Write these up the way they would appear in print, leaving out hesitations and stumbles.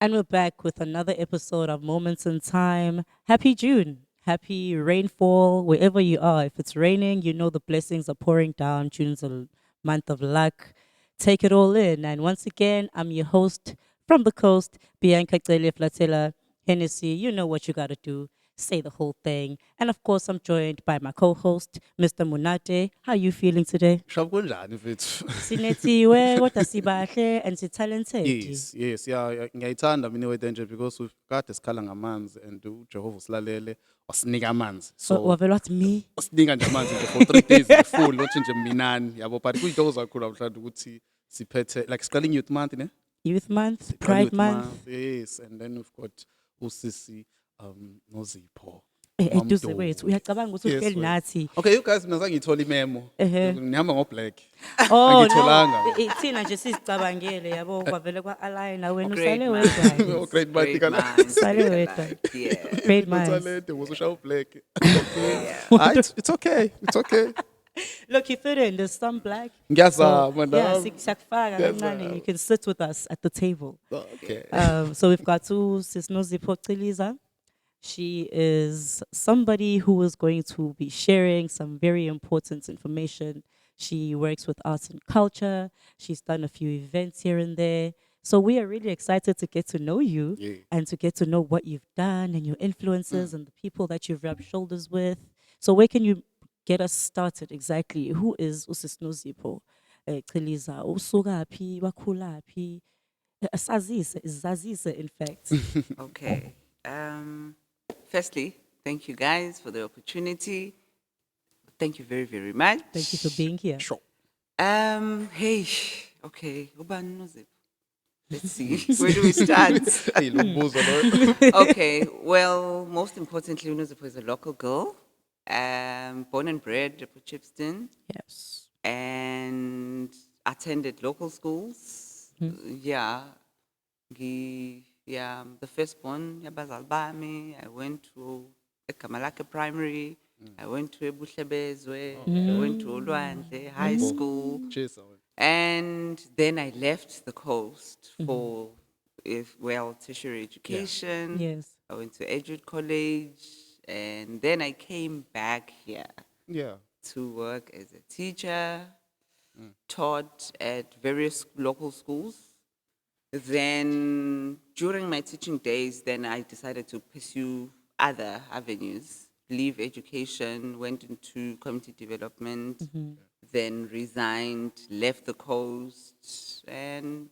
And we're back with another episode of Moments in Time. Happy June. Happy rainfall wherever you are. If it's raining, you know the blessings are pouring down. June's a month of luck. Take it all in. And once again, I'm your host from the coast, Bianca Cele-Flatela, Hennessey. You know what you got to do. Say the whole thing. And of course, I'm joined by my co-host, Mr. Munate. How are you feeling today? Shab kunjani mfethu? Sinethiwe, kodwa sibahle, and si-talented. Yes, yeah, ngiyayithanda mina iweather nje because kade sikhala ngamanzi and uJehova usilalele wasinika amanzi. So Wavele wathi me. wasinika nje amanzi nje for 3 days full lothi nje minani yabo but kuyinto kakhulu namhlanje ukuthi siphethe like siqaling youth month ne? Youth Month, Siqala Pride youth Month. Yes, and then we've got usisi Nozipho. Eduze kwethu uyacabanga ukuthi Yes, uhleli wait. nathi. Okay, you guys mina ngithola imemo. Nihamba ngo-black. Oh Angitholanga. no, thina nje sizicabangele yabo kwavele kwa-align wena Great usale minds. wedwa. Oh, great Great man. minds. Sale Great wedwa. minds, yeah. Great minds. Talente, uzoshaya black. Yeah. It's okay. It's okay. Look, you fit in. There's some black. Ngiyazama Yeah, nami. siyakufaka kancane. You can sit with us at the table. Okay. So we've got Sis Nozipho Chiliza. She is somebody who is going to be sharing some very important information. She works with arts and culture. She's done a few events here and there. So we are really excited to get to know you Yeah. and to get to know what you've done and your influences and the people that you've rubbed shoulders with. So where can you get us started exactly? Who is Usis Nozipho Chiliza? Usukaphi, wakhulaphi? Zazise, in fact. Okay. Firstly, thank you guys for the opportunity. Thank you very, very much. Thank you for being here. Sure. Hey, okay. Ubani Nozipho? Let's see. Where do we start? Hey, lo mbuzo lo. Okay. Well, most importantly, Nozipho is a local girl. Born and bred at Chiefston. Yes. And attended local schools. Yeah. The firstborn, yabazali bami. I went to Kamalake Primary. I went to Ebuhlebezwe. I went to Olwandle High School. Cheers. And then I left the coast for, tertiary education. Yes. I went to Edgewood College. And then I came back here Yeah. to work as a teacher, taught at various local schools. Then during my teaching days, then I decided to pursue other avenues, leave education, went into community development, then resigned, left the coast, and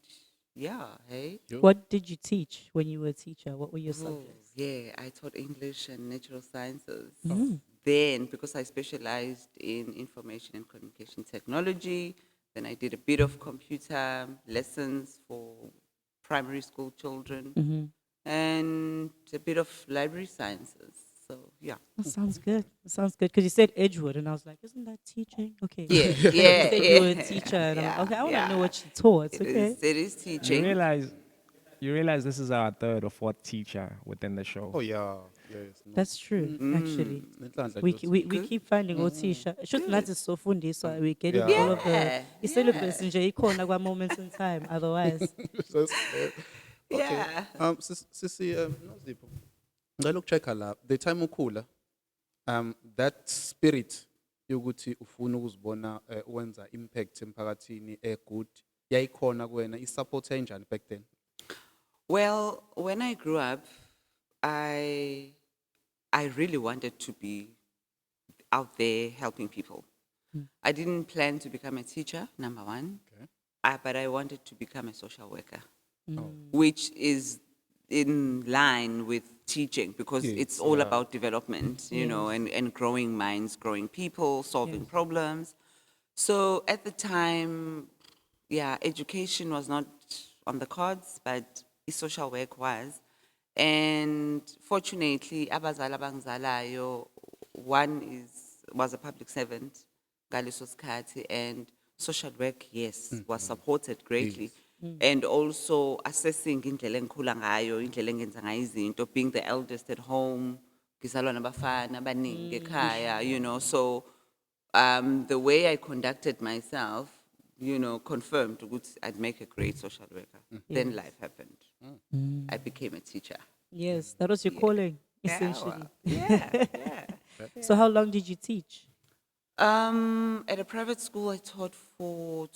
yeah, hey. What did you teach when you were a teacher? What were your Oh, subjects? yeah, I taught English and natural sciences. Then, because I specialized in information and communication technology, then I did a bit of computer lessons for primary school children and a bit of library sciences. So, yeah. That sounds good. That sounds good. Because you said Edgewood, and I was like, isn't that teaching? Okay. Yeah, You yeah, said you were a teacher, and I'm like, Yeah, okay, I want to yeah. know what you taught. It Okay. is, it is You teaching. realize this is our third or fourth teacher within the show. Oh yeah. Yes. No. That's true, actually. Nenhlanhla We, nje. we keep finding othisha. Should not just so fundy, so we're getting Yeah. all of the Yeah, syllabus nje ikhona kwa moments in time. Otherwise, Just, Yeah. Sisi Nozipho. Ngicela ukuchecka la. The time ukhula that spirit yokuthi ufuna ukuzibona wenza impact emphakathini good yayikhona kuwena i-support enjani back then? Well, when I grew up, I really wanted to be out there helping people. I didn't plan to become a teacher, number one, Okay. but I wanted to become a social worker, which is in line with teaching because Yes, it's all yeah. about development, you know, and growing minds, growing people, solving problems. So at the time, yeah, education was not on the cards, but social work was. And fortunately, abazali abangizalayo, one was a public servant, ngaleso sikhathi, and social work, yes, was supported greatly. And also assessing indlela engikhula ngayo, indlela engenza ngayo izinto, being the eldest at home, ngizalwa nabafana abaningi ekhaya, you know. So the way I conducted myself, you know, confirmed ukuthi I'd make a great social worker. Then life happened. I became a teacher. Yes, that was your calling, essentially. Yeah. So how long did you teach? At a private school, I taught for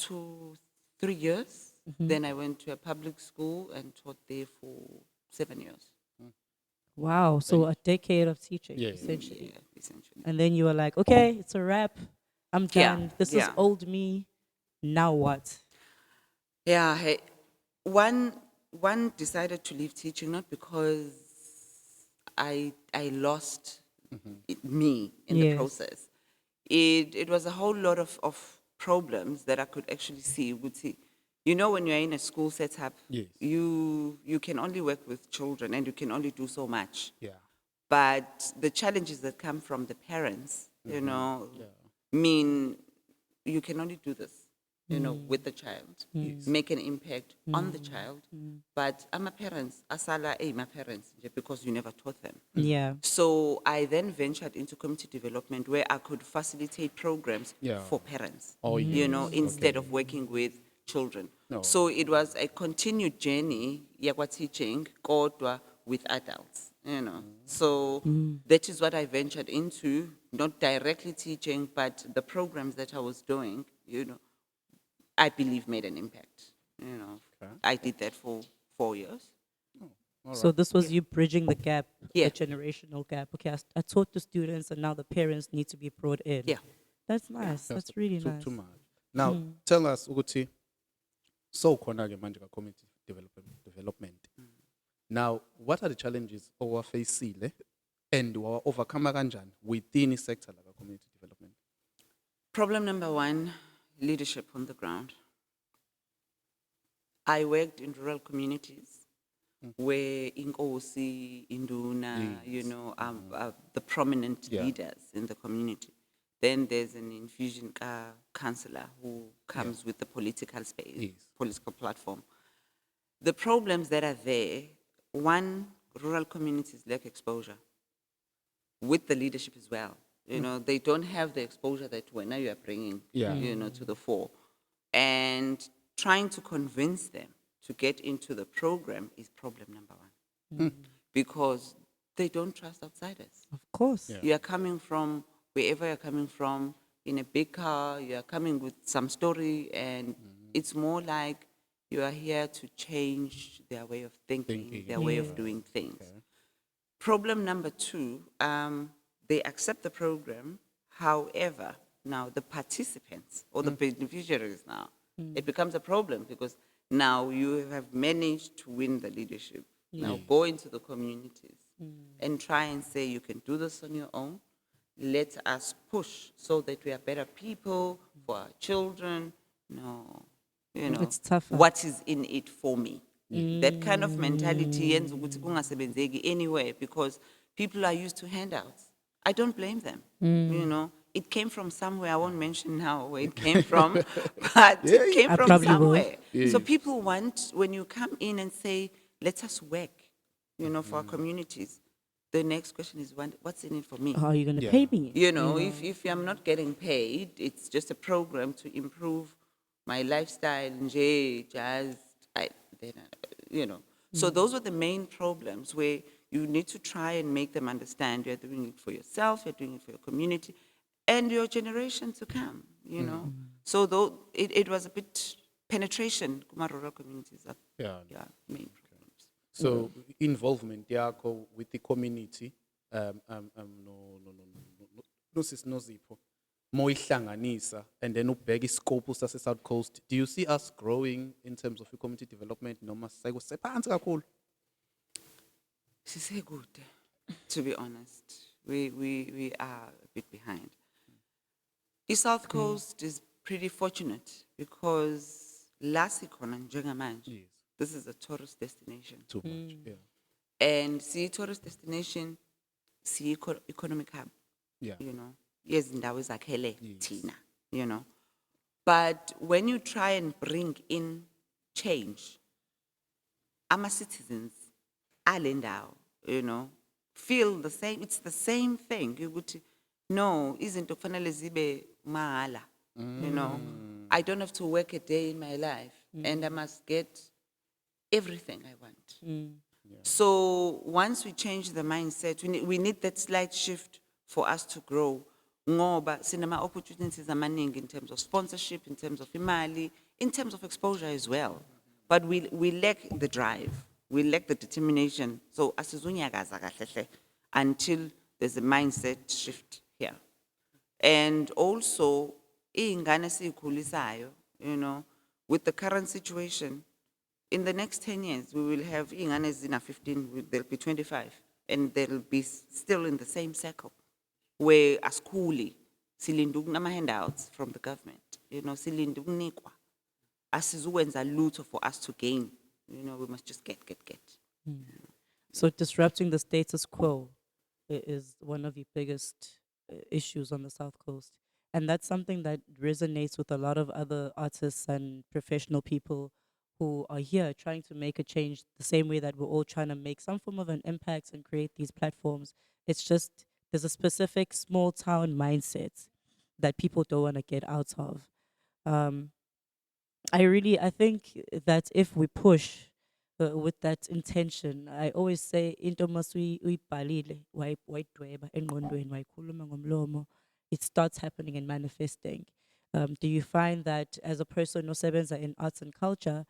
3 years. Then I went to a public school and taught there for 7 years. Wow, so a decade of teaching, Yeah. essentially. Yeah, essentially. And then you were like, okay, it's a wrap. I'm Yeah, done. This is yeah. old me. Now what? Yeah, hey, one decided to leave teaching not because I lost me in the Yes. process. It was a whole lot of problems that I could actually see. Would see, you know, when you're in a school setup, Yes. you can only work with children and you can only do so much. Yeah. But the challenges that come from the parents, you know, mean you can only do this, you know, with the child, make an impact on the child. But I'm a parent, asala, my parents, because you never taught them. Yeah. So I then ventured into community development where I could facilitate programs Yeah. for parents, Oh, you know, yes. instead of working with children. No. So it was a continued journey, yakwa teaching, kodwa with adults, you know. So that is what I ventured into, not directly teaching, but the programs that I was doing, you know, I believe made an impact, you know. Okay. I did that for 4 years. So this was you bridging the gap, Yeah. the generational gap. Okay, I taught the students and now the parents need to be brought in. Yeah. That's nice. That's really nice. Too much. Now, tell us ukuthi so khona ke manje ka community development. Now, what are the challenges owafacile and overcome kanjani within sector like community development? Problem number one, leadership on the ground. I worked in rural communities where Inkosi, Induna, you know, are the prominent Yeah. leaders in the community. Then there's an infusion counselor who comes with the political space, Yes. political platform. The problems that are there, one, rural communities lack exposure with the leadership as well. You know, they don't have the exposure that when you are bringing, Yeah. you know, to the fore. And trying to convince them to get into the program is problem number one. Because they don't trust outsiders. Of course. Yeah. You are coming from wherever you're coming from, in a big car, you are coming with some story, and it's more like you are here to change their way of thinking. Their way of doing things. Problem number two, they accept the program. However, now the participants or the beneficiaries now, it becomes a problem because now you have managed to win the leadership. Now go into the communities and try and say you can do this on your own. Let us push so that we are better people for our children. No, you know, It's tougher. what is in it for me? That kind of mentality yenza ukuthi kungasebenzeki anywhere because people are used to handouts. I don't blame them. You know, it came from somewhere. I won't mention now where it came from, but it came I from probably will. somewhere. So people want, when you come in and say, let us work, you know, for our communities, the next question is, what's in it for me? How are you going to pay me? You know, if I'm not getting paid, it's just a program to improve my lifestyle, you know. So those are the main problems where you need to try and make them understand you're doing it for yourself, you're doing it for your community, and your generation to come, you know. So though it was a bit penetration, rural communities are main problems. So involvement yakho with the community, no sis Nozipho, moyihlanganisa and then ubheka iscope sase South Coast. Do you see us growing in terms of community development noma sephansi kakhulu? Sise good, to be honest. We are a bit behind. The South Coast is pretty fortunate because Lasikon and Njengamanje, this is a tourist destination. Too much, yeah. And see tourist destination, see economic hub, Yeah. you know. Yes, ndawo zakhele thina, you know. But when you try and bring in change, citizens alendawo, you know, feel the same. It's the same thing. You would no, izinto kufanele zibe mahala. You know, I don't have to work a day in my life, and I must get everything I want. Mm. So once we change the mindset, we need that slight shift for us to grow. Ngoba sinama opportunities amaningi in terms of sponsorship, in terms of imali, in terms of exposure as well. But we lack the drive, we lack the determination. So asizunyakaza kahle hle until there's a mindset shift here. And also, iy'ngane esiy'khulisayo, with the current situation, in the next 10 years, we will have iy'ngane ezina 15, they'll be 25, and they'll be still in the same circle, where asikhuli, silinde ukunama-handouts from the government, silinde ukunikwa. Asizukwenza lutho for us to gain, we must just get. So disrupting the status quo is one of the biggest issues on the South Coast. And that's something that resonates with a lot of other artists and professional people who are here trying to make a change the same way that we're all trying to make some form of an impact and create these platforms. It's just there's a specific small town mindset that people don't want to get out of. I think that if we push with that intention, I always say into masuyibhalile wayidweba engqondweni wayikhuluma ngomlomo, it starts happening and manifesting. Do you find that as a person osebenza in arts and culture,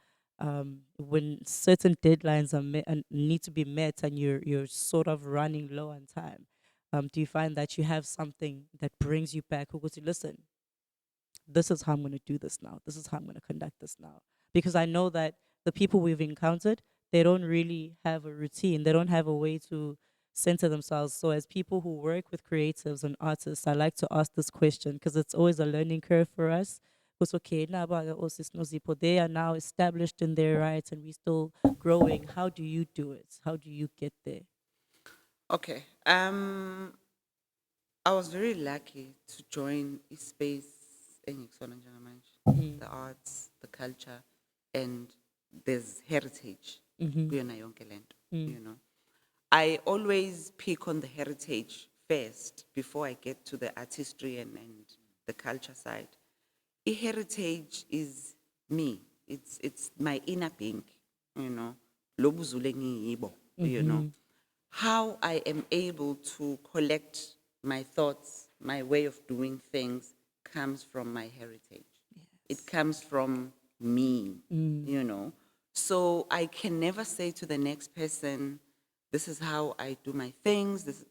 when certain deadlines and need to be met and you're sort of running low on time, do you find that you have something that brings you back? Who goes, listen, this is how I'm going to do this now. This is how I'm going to conduct this now. Because I know that the people we've encountered, they don't really have a routine. They don't have a way to center themselves. So as people who work with creatives and artists, I like to ask this question because it's always a learning curve for us. Because okay, now Nozipho, they are now established in their rights and we're still growing. How do you do it? How do you get there? Okay. I was very lucky to join a space the arts, the culture, and there's heritage. Kuyona yonke lento, I always pick on the heritage first before I get to the artistry and the culture side. Heritage is me. It's my inner being, lo buzule ngiyibo, How I am able to collect my thoughts, my way of doing things comes from my heritage. Yes. It comes from me, So I can never say to the next person, this is how I do my things,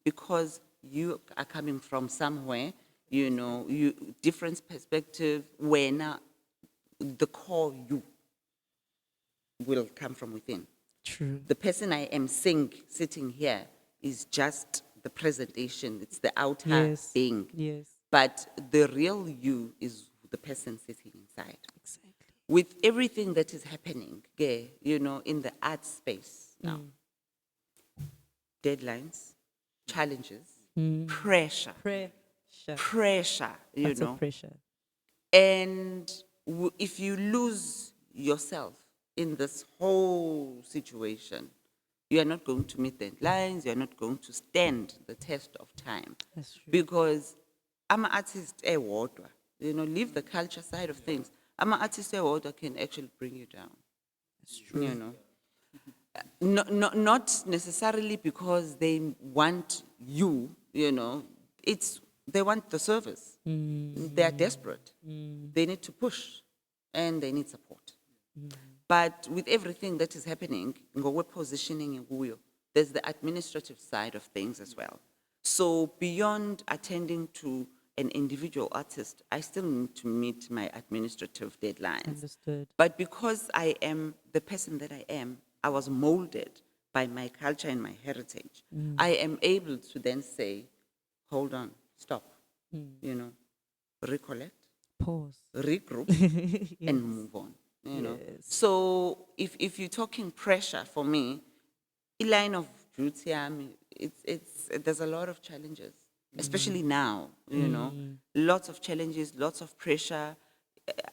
because you are coming from somewhere, you different perspective, when the core you will come from within. True. The person I am sitting here is just the presentation, it's the outer thing. Yes. But the real you is the person sitting inside. Exactly. With everything that is happening, in the art space now, deadlines, challenges, pressure, Lots of pressure. And if you lose yourself in this whole situation, you are not going to meet the deadlines, you are not going to stand the test of time. That's true. Because I'm an artist, leave the culture side of things. I'm an artist, can actually bring you down. That's true. Not necessarily because they want you, they want the service. They are desperate. They need to push and they need support. But with everything that is happening, we're positioning in Guyo, there's the administrative side of things as well. So beyond attending to an individual artist, I still need to meet my administrative deadlines. Understood. But because I am the person that I am, I was molded by my culture and my heritage. I am able to then say, hold on, stop, recollect, pause, regroup, and move on. Yes. So if you're talking pressure for me, a line of duty, there's a lot of challenges, especially now, lots of challenges, lots of pressure,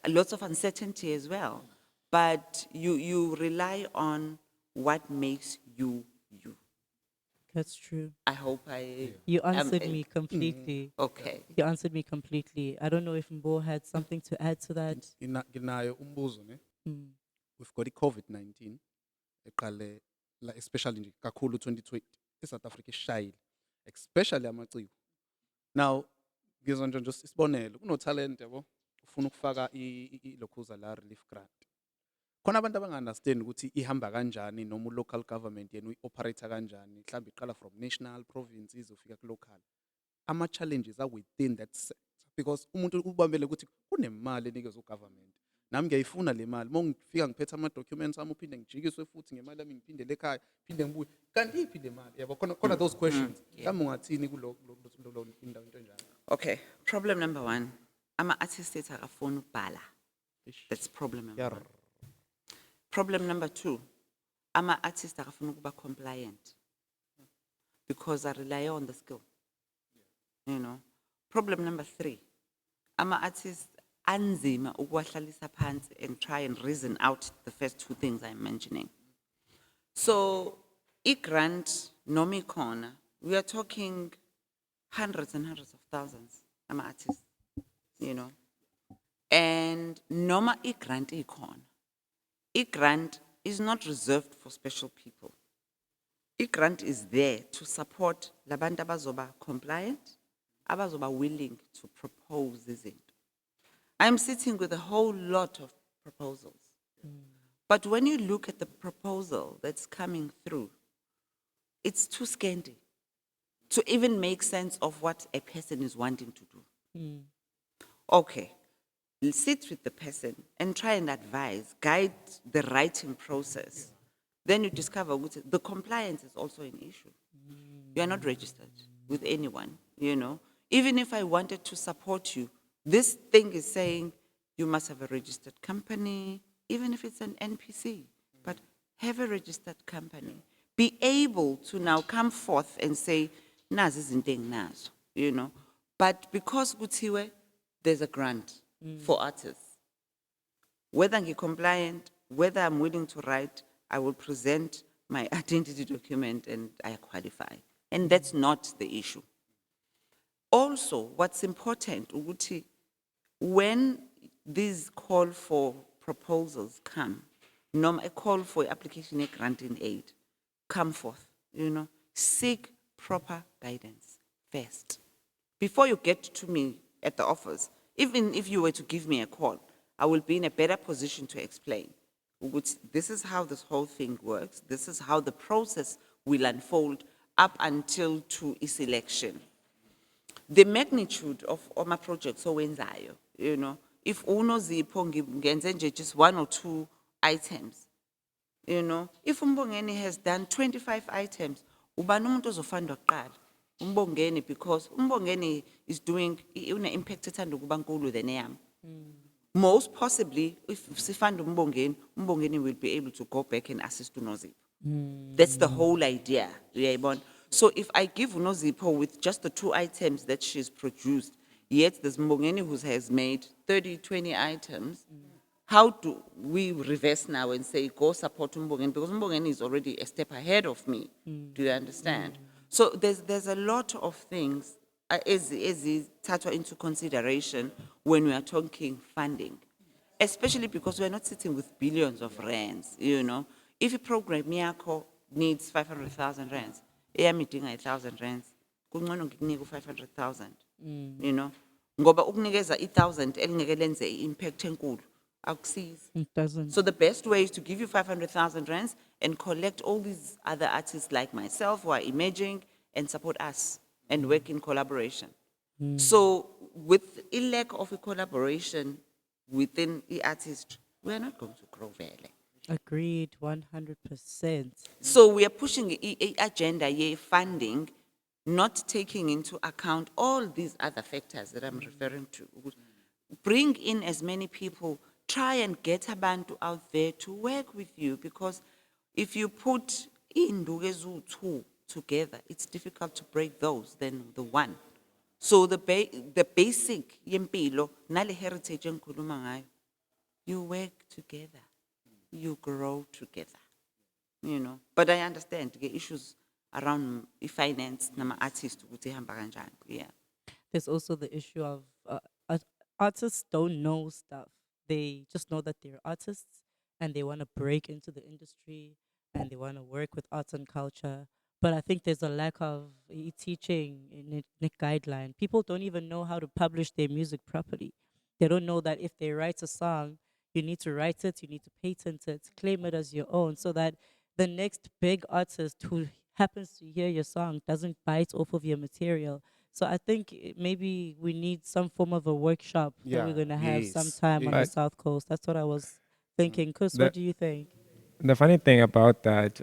lots of uncertainty as well. But you rely on what makes you you. That's true. I hope I... You answered me completely. Okay. You answered me completely. I don't know if Mbo had something to add to that. Nginayo umbuzo ne. we've got i-COVID-19 eqale especially nje kakhulu 2020 eSouth Africa ishayile especially amaciko. Now ngizonje nje isibonelo kunotalent yabo ufuna ukufaka ilokhuza la relief grant. Khona abantu abangaunderstand ukuthi ihamba kanjani noma local government yena uyi-operate kanjani mhlawumbe iqala from national provinces ufika ku local. Ama challenges are within that sector because umuntu ubambele ukuthi kunemali enikezwe ugovernment. Nami ngiyayifuna le mali mongifika ngiphethe ama documents ami uphinde ngijikiswe futhi ngemali yami ngiphinde lekhaya phinde ngibuye kanti iphi le mali yabo khona those questions kambe ungathini kulo indawo into enjalo. Okay, problem number 1. Ama-artists ethu akafuni ukubhala. That's problem number 1. Problem number 2. Ama-artists akafuni ukuba compliant because I rely on the skill. You know. Problem number 3. Ama-artists anzima ukuwahlalisa phansi and try and reason out the first 2 things I'm mentioning. So, i-grant noma ikhona, we are talking hundreds and hundreds of thousands, ama-artists, you know. And noma i-grant ikhona, i-grant is not reserved for special people. I-grant is there to support labantu abazoba compliant, abazoba willing to propose izinto. I'm sitting with a whole lot of proposals. But when you look at the proposal that's coming through, it's too scanty to even make sense of what a person is wanting to do. Okay, sit with the person and try and advise, guide the writing process. Then you discover the compliance is also an issue. You are not registered with anyone, you know. Even if I wanted to support you, this thing is saying you must have a registered company, even if it's an NPC, but have a registered company. Be able to now come forth and say, nazi izinto nazo, you know. But because kuthiwe, there's a grant for artists. Whether I'm compliant, whether I'm willing to write, I will present my identity document and I qualify. And that's not the issue. Also, what's important, ukuthi, when these call for proposals come, a call for application a grant in aid, come forth, you know, seek proper guidance first. Before you get to me at the office, even if you were to give me a call, I will be in a better position to explain. This is how this whole thing works. This is how the process will unfold up until to its election. The magnitude of my project, so you know, if Nozipho ngenze just 1 or 2 items, you know, if Mbongeni has done 25 items, ubani umuntu ozofanda kuqala? Mbongeni, because Mbongeni is doing une-impact ethanda ukuba nkulu than eyami. Most possibly, if sifanda Mbongeni will be able to go back and assist Nozipho. That's the whole idea. So if I give Nozipho with just the 2 items that she's produced, yet there's Mbongeni who has made 30, 20 items, how do we reverse now and say, go support Mbongeni? Because Mbongeni is already a step ahead of me. Do you understand? So there's a lot of things as taken into consideration when we are talking funding, especially because we're not sitting with billions of rands, you know. If a program yakho needs 500,000 rands, meeting 1,000 rands, kungcono ngikunika 500,000, you know. Ngoba ukunikeza 1,000 elingeke lenze impact enkulu akusizi. It doesn't. So the best way is to give you 500,000 rands and collect all these other artists like myself who are emerging and support us and work in collaboration. So with a lack of a collaboration within the artist, we are not going to grow very. Agreed, 100%. So we are pushing a agenda, funding, not taking into account all these other factors that I'm referring to. Bring in as many people, try and get abantu out there to work with you, because if you put Indugezu 2 together, it's difficult to break those than the one. So the basic yempilo, nale heritage enkuluma ngayo, you work together, you grow together, you know. But I understand the issues around finance, nama artists, yeah. There's also the issue of artists don't know stuff. They just know that they're artists and they want to break into the industry and they want to work with arts and culture. But I think there's a lack of teaching in guideline. People don't even know how to publish their music properly. They don't know that if they write a song, you need to write it, you need to patent it, claim it as your own, so that the next big artist who happens to hear your song doesn't bite off of your material. So I think maybe we need some form of a workshop that Yeah. we're gonna have Yes. sometime on the But Yes. South Coast. That's what I was thinking. Chris, the what do you think? the funny thing about that,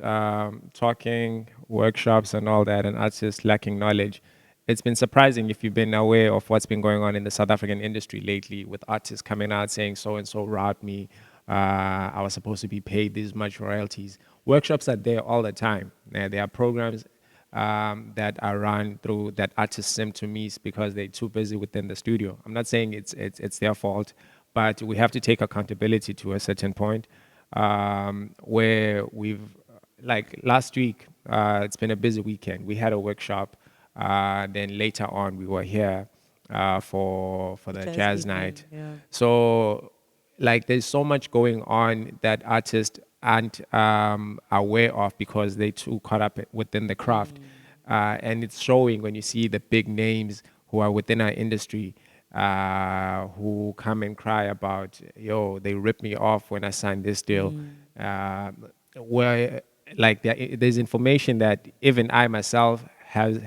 talking workshops and all that, and artists lacking knowledge, it's been surprising if you've been aware of what's been going on in the South African industry lately, with artists coming out saying so and so robbed me. I was supposed to be paid this much royalties. Workshops are there all the time. There are programs that are run through that artists seem to miss because they're too busy within the studio. I'm not saying it's their fault, but we have to take accountability to a certain point, where we've, like last week, it's been a busy weekend. We had a workshop. Then later on, we were here for the jazz Evening, night. yeah. So, like, there's so much going on that artists aren't aware of because they too caught up within the craft, and it's showing when you see the big names who are within our industry, who come and cry about, yo, they ripped me off when I signed this deal. Where, like, there's information that even I myself as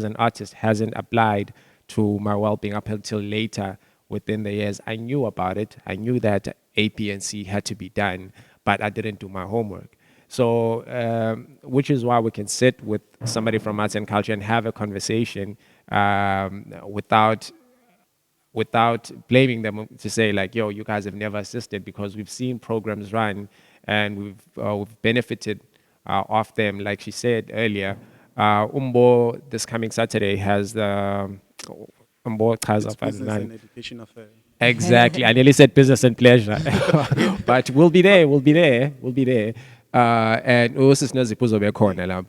an artist, hasn't applied to my well-being up until later within the years. I knew about it. I knew that A, B, and C had to be done, but I didn't do my homework. So, which is why we can sit with somebody from arts and culture and have a conversation, without blaming them, to say like, yo, you guys have never assisted, because we've seen programs run and we've benefited off them. Like she said earlier, Umbo this coming Saturday has the Umbo It's Chaza business Fund. and education affair. Exactly. I nearly said business and pleasure. But we'll be there. We'll be there. We'll be there. And also, Nozipho khona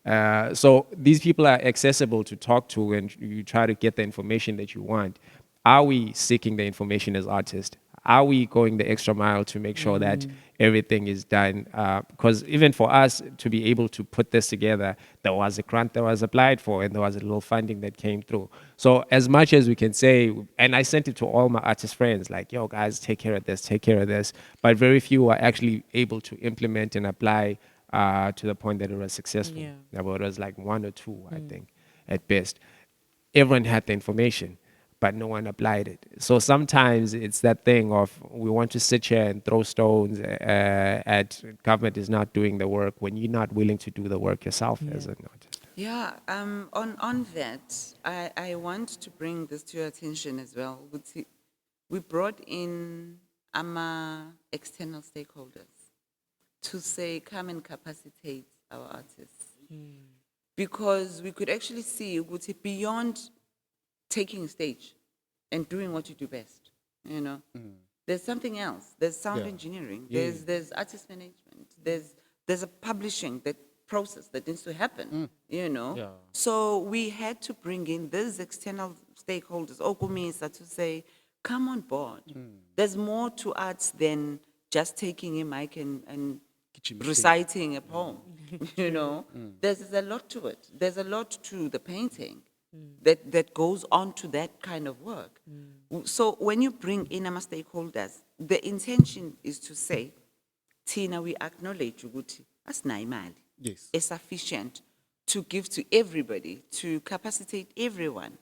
lapho. So these people are accessible to talk to, and you try to get the information that you want. Are we seeking the information as artists? Are we going the extra mile to make sure that everything is done? Because even for us to be able to put this together, there was a grant that was applied for, and there was a little funding that came through. So as much as we can say, and I sent it to all my artist friends, like, yo, guys, take care of this, take care of this. But very few are actually able to implement and apply to the point that it was successful. Yeah. It was like one or two, I think, at best. Everyone had the information, but no one applied it. So sometimes it's that thing of, we want to sit here and throw stones at government is not doing the work when you're not willing to do the work yourself as an artist. Yeah, on that, I want to bring this to your attention as well. We brought in external stakeholders to say, come and capacitate our artists. Because we could actually see, beyond taking stage and doing what you do best, you know. There's something else. There's sound Yeah. engineering. Yeah. There's artist management. There's a publishing that process that needs to happen, you know. Yeah. So we had to bring in these external stakeholders, Okumisa, to say, come on board. There's more to arts than just taking a mic and Kitchen sink. reciting a poem, you know. There's a lot to it. There's a lot to the painting that goes on to that kind of work. So when you bring in our stakeholders, the intention is to say, Tina, we acknowledge ukuthi asinayo imali Yes. sufficient to give to everybody, to capacitate everyone.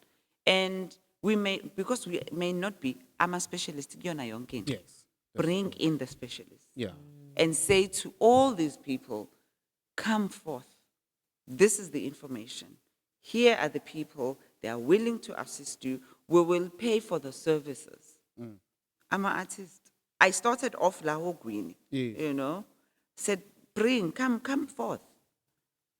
And we may, because we may not be, I'm a specialist, kuyona yonke into. Yes. Bring in the specialists Yeah. and say to all these people, come forth. This is the information. Here are the people, they are willing to assist you. We will pay for the services. I'm an artist. I started off Laho Gwini, Yeah. you know, said, come forth.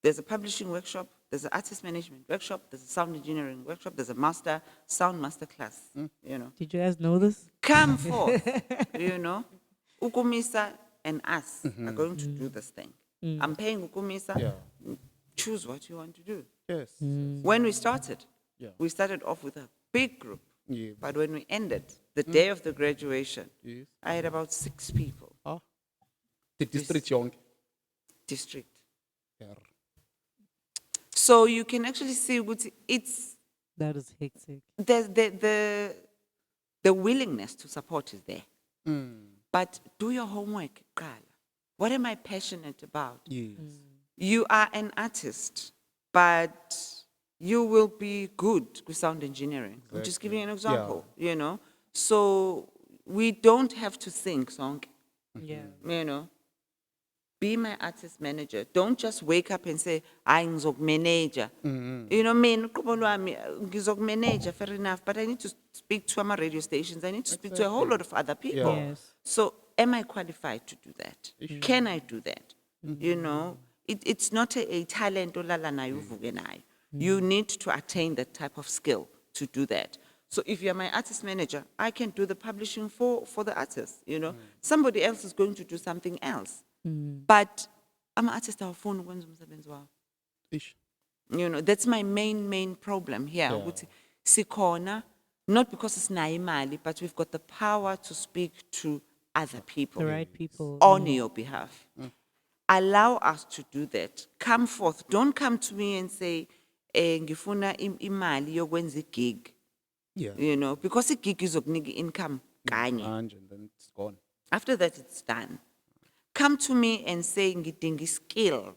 There's a publishing workshop, there's an artist management workshop, there's a sound engineering workshop, there's a sound master class, you know. Did you guys know this? Come forth, you know. Ukumisa and us are going to do this thing. I'm paying Ukumisa. Yeah. Choose what you want to do. Yes. When we started, Yeah. we started off with a big group. Yeah. But when we ended, the day of the graduation, Yes. I had about 6 people. Ah. District yonke. district. Yeah. So you can actually see it's That is hectic. the willingness to support is there. But do your homework, Kala. What am I passionate about? Yes. You are an artist, but you will be good with sound engineering. I'm just giving you an example, you know. So we don't have to think song, Yeah. you know. Be my artist manager. Don't just wake up and say, I'm manager. You know, me, manager, fair enough, but I need to speak to my radio stations. I need to speak to a whole lot of other people. Yes. So am I qualified to do that? Can I do that? You know, it's not a talent or You need to attain that type of skill to do that. So if you're my artist manager, I can do the publishing for the artist, you know. Somebody else is going to do something else. But I'm an artist, I'll phone Ish. you know, that's my main problem here. Ukuthi sikhona, not because it's naimali, but we've got the power to speak to other people The right people. on your behalf. Allow us to do that. Come forth. Don't come to me and say, ngifuna imali yokwenza gig. Yeah. You know, because a gig is income. Kanye. And then it's gone. After that, it's done. Come to me and say ngidinga skill.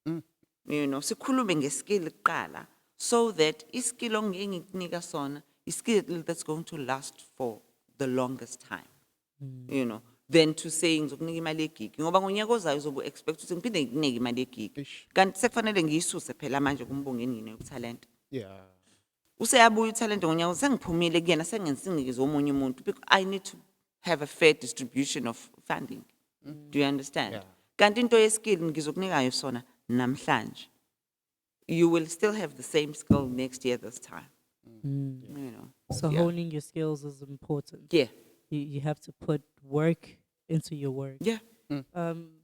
You know, sikhulume ngeskill kuqala so that iskill ongikunika sona is skill that's going to last for the longest time. You know, than to say ngizokunika imali yegig. Ngoba ngonyaka ozayo uzobe expect ukuthi ngiphinde ngikunike imali yegig. Kanti sekufanele ngiyisuse phela manje kumbongeni ngine utalent. Yeah. Useyabuya utalent ngonyaka sengiphumile kuyena sengensingikize omunye umuntu because I need to have a fair distribution of funding. Do you understand? Kanti into yeskill ngizokunika sona namhlanje. You will still have the same skill next year this time. You know. So honing your skills is important. Yeah. You have to put work into your work. Yeah.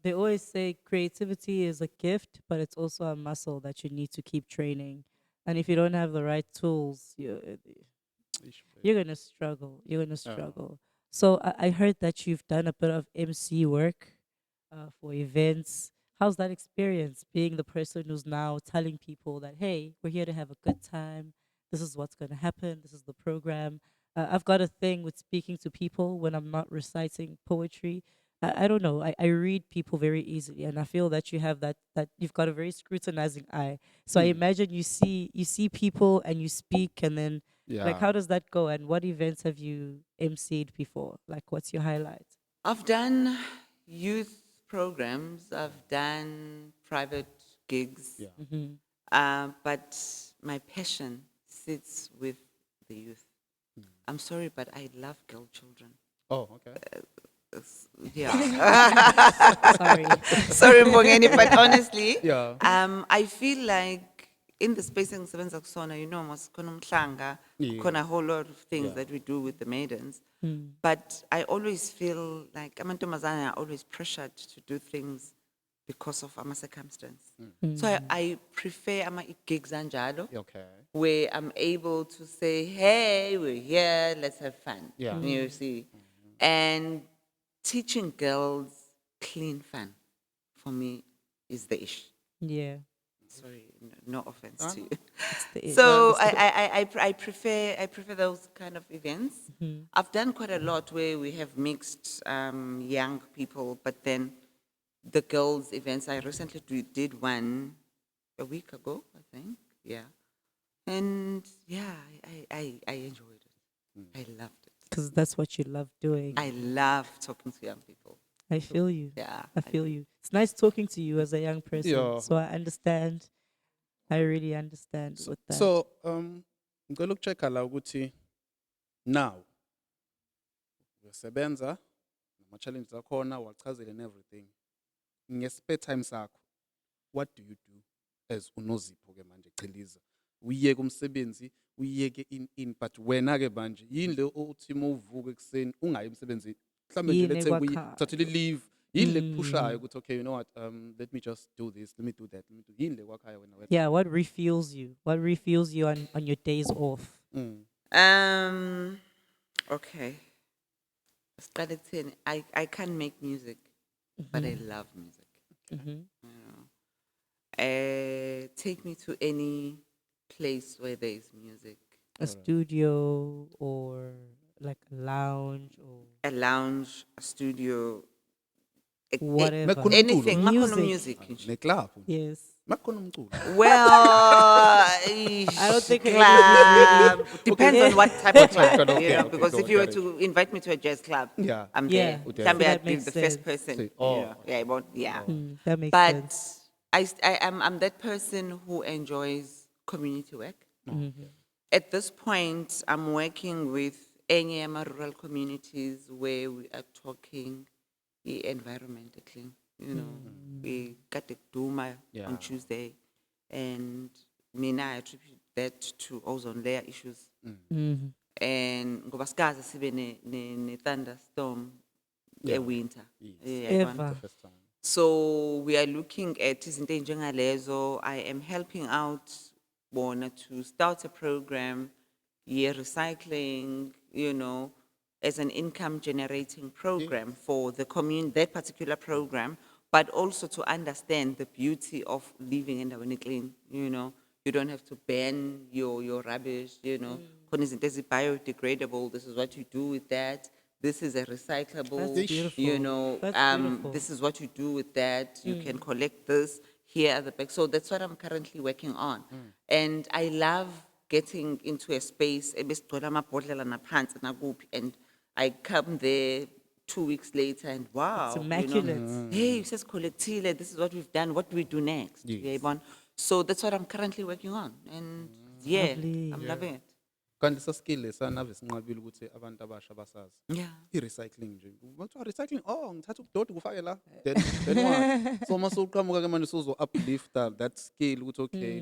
They always say creativity is a gift, but it's also a muscle that you need to keep training. And if you don't have the right tools, you're gonna struggle. You're gonna struggle. So I heard that you've done a bit of MC work for events. How's that experience, being the person who's now telling people that, hey, we're here to have a good time. This is what's going to happen. This is the program. I've got a thing with speaking to people when I'm not reciting poetry. I don't know. I read people very easily, and I feel that you have that you've got a very scrutinizing eye. So I imagine you see people and you speak, and then like, how does that go? And what events have you emceed before? Like, what's your highlight? I've done youth programs. I've done private gigs. But my passion sits with the youth. I'm sorry, but I love girl children. Oh, okay. Yeah. Sorry. Sorry, Mbongeni, but honestly, Yeah. I feel like in the space in Kusona, you know, a whole lot of things that we do with the maidens. But I always feel like amantombazane are always pressured to do things because of our circumstance. So I prefer gigs anjalo, Okay. where I'm able to say, hey, we're here, let's have fun. Yeah. You see. And teaching girls clean fun, for me, is the ish. Yeah. Sorry, no offense to you. The So I prefer those kind of events. I've done quite a lot where we have mixed young people, but then the girls' events. I recently did one a week ago, I think. Yeah, and yeah, I enjoyed it. I loved it. Because that's what you love doing. I love talking to young people. I feel you. Yeah, I feel you. It's nice talking to you as a young person. Yeah. So I understand. I really understand with that. So, ngicela check la ukuthi now uyasebenza nama challenges akhona wachazela and everything. Nge-spare time sakho, what do you do as uNozipho ke manje Chiliza? Uyeke umsebenzi, uyeke in but wena ke manje yini le uthi uvuka ekseni ungayi emsebenzini. Mhlambe nje Yini let's say ekwakhaya. uthathele leave. Yini le kupushayo ukuthi okay, you know what? Let me just do this. Let me do that. Let me do. Yini le kwakhaya wena wena. Yeah, what refuels you? What refuels you on your days off? Okay. I can't make music. but I love music. Mm-hmm. Take me to any place where there is music. A studio or like a lounge or A lounge, a studio, whatever. Mekhona umculo anything. Makhono Music. music. Nje. neclub. Yes. Mekhona umculo. Well, I don't think any of this really- depends Okay. on what type of club, Okay, you know. okay, Because go, if you were got it. to invite me to a jazz club, Yeah. I'm Yeah, there. so Maybe that I'd be makes the first sense. person. See, you oh, know. Yeah, I won't. Yeah. That makes But sense. I'm that person who enjoys community work. Mm-hmm. At this point, I'm working with any rural communities where we are talking environmentally. You know, we got the Duma Yeah. on Tuesday, and Mina attribute that to ozone layer issues. Mm-hmm. And ngoba sikaze sibe ne thunderstorm winter. Ever. First time. So we are looking at izinto ey'njengalezo. I am helping out bona to start a program, recycling, you know, as an income generating program for the that particular program, but also to understand the beauty of living in the clean, you know. You don't have to ban your rubbish, you know. Khona izinto biodegradable, this is what you do with that. This is a recyclable, That's beautiful. you know, That's beautiful. this is what you do with that. You can collect this here at the back. So that's what I'm currently working on. And I love getting into a space, and I come there 2 weeks later and wow. It's immaculate. You know, hey, it says collectile, this is what we've done, what do we do next? Uyayibona? So that's what I'm currently working on. And yeah, Lovely. I'm loving it. Kanti saskill lesanave sinqabile ukuthi abantu abasha basazi. Yeah. I-recycling nje. Bathiwa recycling, oh ngithatha ukudodi ngifake la. Then what? So mase uqhamuka ke manje usuzo uplifta that skill ukuthi okay,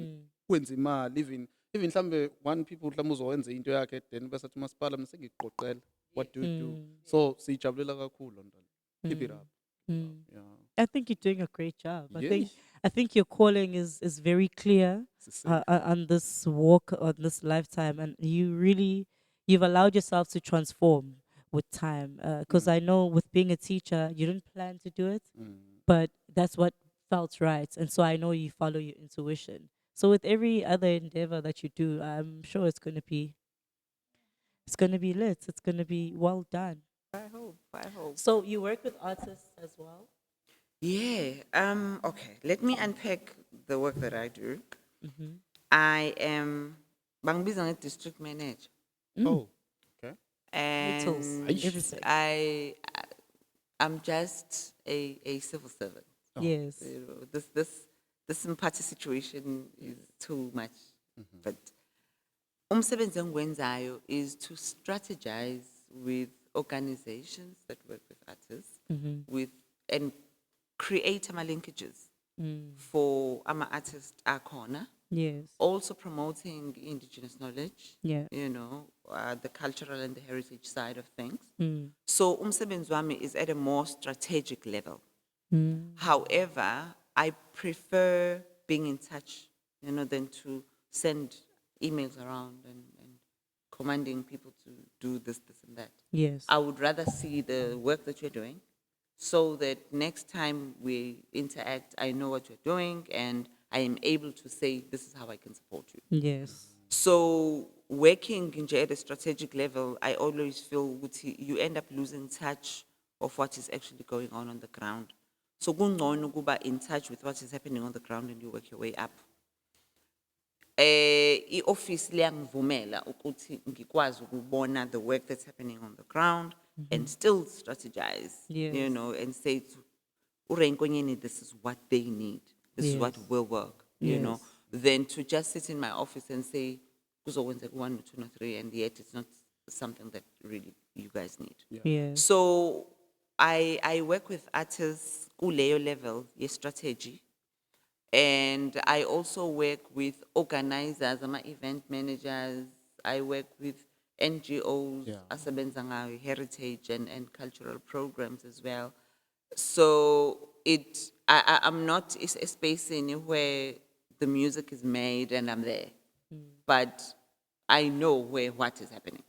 kwenza imali even mhlambe one people mhlambe uzowenza into yakhe then bese athi umasipala mina sengiqoqela. What do you do? So sijabulela kakhulu ntwana. Keep it up. Yeah. I think you're doing a great job. Yay. I think your calling is very clear Sisele. on this walk, on this lifetime, and you've allowed yourself to transform with time. Because I know with being a teacher, you didn't plan to do it, but that's what felt right, and so I know you follow your intuition. So with every other endeavor that you do, I'm sure it's gonna be lit. It's gonna be well done. I hope, I hope. So you work with artists as well. Yeah. Okay. Let me unpack the work that I do. I am Bangbizang district manager, Oh, okay. Titles, and everything. I'm just a civil servant. Yes. You know, this party situation is too much. But umsebenzi engiwenzayo is to strategize with organizations that work with artists, and create linkages for artists akhona. Yes. Also promoting indigenous knowledge, Yeah. you know, the cultural and the heritage side of things. So umsebenzi wami is at a more strategic level. However, I prefer being in touch, you know, than to send emails around and commanding people to do this, and that. Yes. I would rather see the work that you're doing so that next time we interact, I know what you're doing and I am able to say, this is how I can support you. Yes. So working at a strategic level, I always feel you end up losing touch of what is actually going on the ground. So kungcono ukuba in touch with what is happening on the ground and you work your way up. I-office liyangivumela ukuthi ngikwazi ukubona the work that's happening on the ground and still strategize, Yes. you know, and say to uRenkonyeni, this is what they need. This is what will work, you know, than to just sit in my office and say, kuzokwenzeka 1 or 2 or 3, and yet it's not something that really you guys need. Yes. So I work with artists kuleyo level strategy, and I also work with organizers, event managers. I work with NGOs, asebenza ngayo, heritage and cultural programs as well. So I'm not a space in where the music is made and I'm there, but I know what is happening,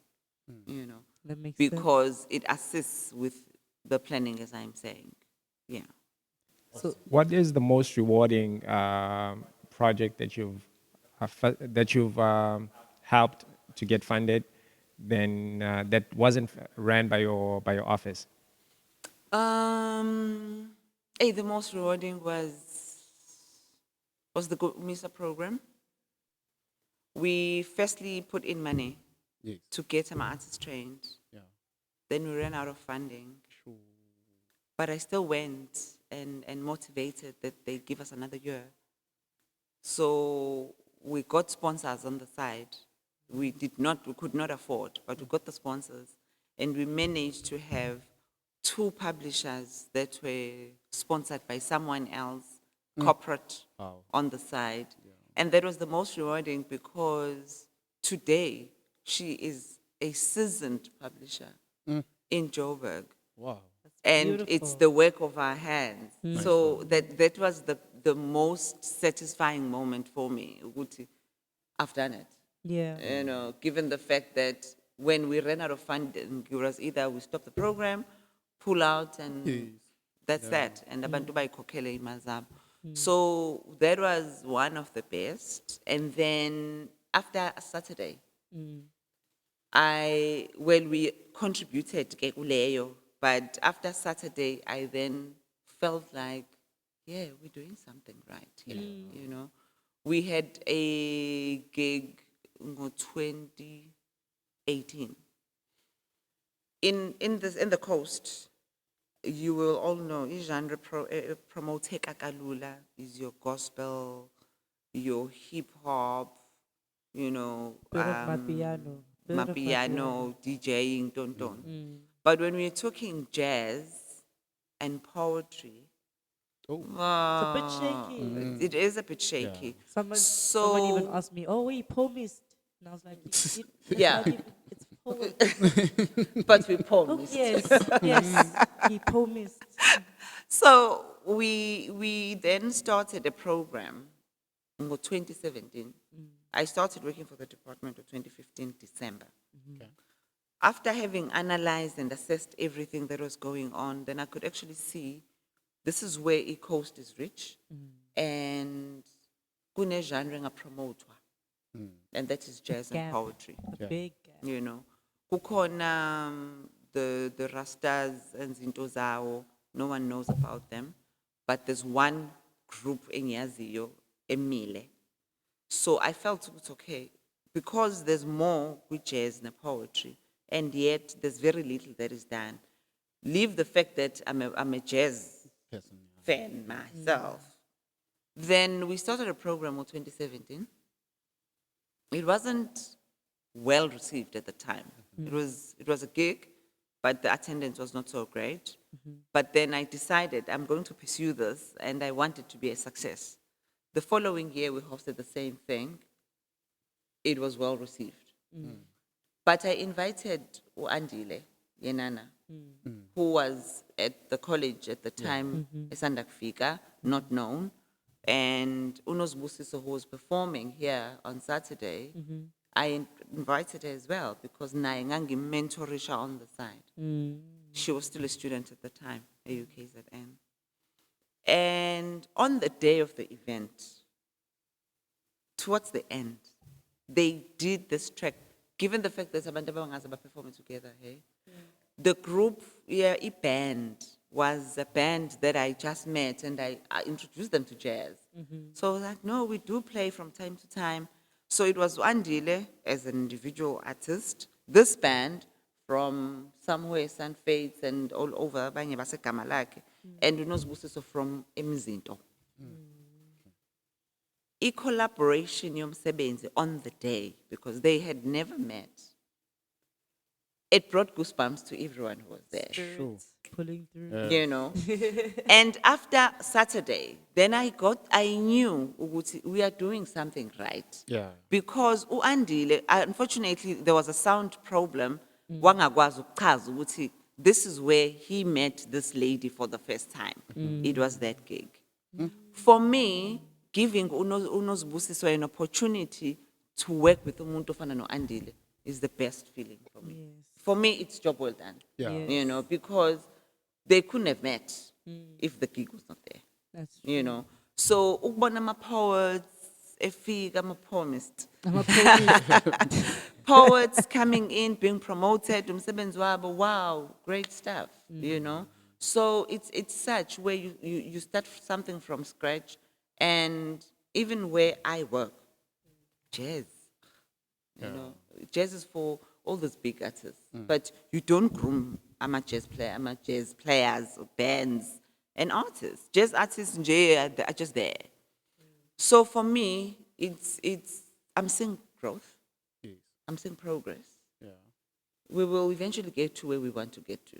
you know, That makes sense. because it assists with the planning, as I'm saying. Yeah. So What is the most rewarding project that you've helped to get funded, then that wasn't ran by your office? The most rewarding was the MISA program. We firstly put in money Yes. to get some artists trained. Yeah. Then we ran out of funding. But I still went and motivated that they give us another year. So we got sponsors on the side. We could not afford, but we got the sponsors. And we managed to have 2 publishers that were sponsored by someone else, corporate, Wow. on the side. And that was the most rewarding because today she is a seasoned publisher in Joburg. Wow. And it's beautiful. the work of our hands. So that was the most satisfying moment for me. Ukuthi, I've done it. yeah. You know, given the fact that when we ran out of funding, it was either we stop the program, pull out, and that's that. And abantu bayikhokhele imali zabo. So that was one of the best. And then after Saturday, we contributed ke kuleyo, but after Saturday, I then felt like, yeah, we're doing something right here, you know. We had a gig in 2018. In the coast, you will all know, genre promote kakalula is your gospel, your hip hop, you know, Bit of mapiano. Bit of mapiano, DJing, ton. But when we're talking jazz and poetry, It's a bit shaky. it is a bit shaky. Someone even asked me, "Oh, wait, poemist," and I was like, it's Yeah. not even- it's poem." But we Oh, poems. yes, yes, he poemist. So we then started a program in 2017. I started working for the department in 2015 December. After having analyzed and assessed everything that was going on, then I could actually see this is where E-Coast is rich and kune genre nga promotwa. And that is jazz and Gap. poetry. A big gap. You know, kukhona the Rastas and Zinto Zao, no one knows about them, but there's one group in Yaziyo, Emile. So I felt it's okay, because there's more with jazz than poetry, and yet there's very little that is done. Leave the fact that I'm a jazz Person. fan myself. Then we started a program in 2017. It wasn't well received at the time. It was a gig, but the attendance was not so great. But then I decided I'm going to pursue this, and I want it to be a success. The following year, we hosted the same thing. It was well received. But I invited Andile Yenana, who was at the college at the time, Esanda Kufika, not known, and Unos Busiso, who was performing here on Saturday. I invited her as well because Naingangi mentorisha on the side. She was still a student at the time at UKZN. And on the day of the event, towards the end, they did this track, given the fact that abantu abangazi performing together, hey? The group, band, was a band that I just met, and I introduced them to jazz. So I was like, no, we do play from time to time. So it was Andile as an individual artist, this band from somewhere, San Fates and all over, abanye baseGama lakhe, and uNozibusiswa from Emzinto. I-collaboration yomsebenzi on the day, because they had never met, it brought goosebumps to everyone who was there. Pulling through. You know. And after Saturday, then I knew ukuthi we are doing something right. Yeah. Because uAndile, unfortunately, there was a sound problem. Wangakwazi ukuchaza ukuthi this is where he met this lady for the first time. It was that gig. For me, giving uNozibusiswa an opportunity to work with umuntu ofana noAndile is the best feeling for me. For me, it's job well done. Yeah. Yes. You know, because they couldn't have met if the gig was not there. That's you know. So, ukubona ama-poets, efika ama-poemist. Poets coming in, being promoted, umsebenzi wabo, wow, great stuff, you know. So it's such where you start something from scratch, and even where I work, jazz, you know, jazz is for all those big artists, but you don't groom jazz players, or bands, and artists. Jazz artists are just there. So for me, I'm seeing growth. Yes. I'm seeing progress. Yeah. We will eventually get to where we want to get to.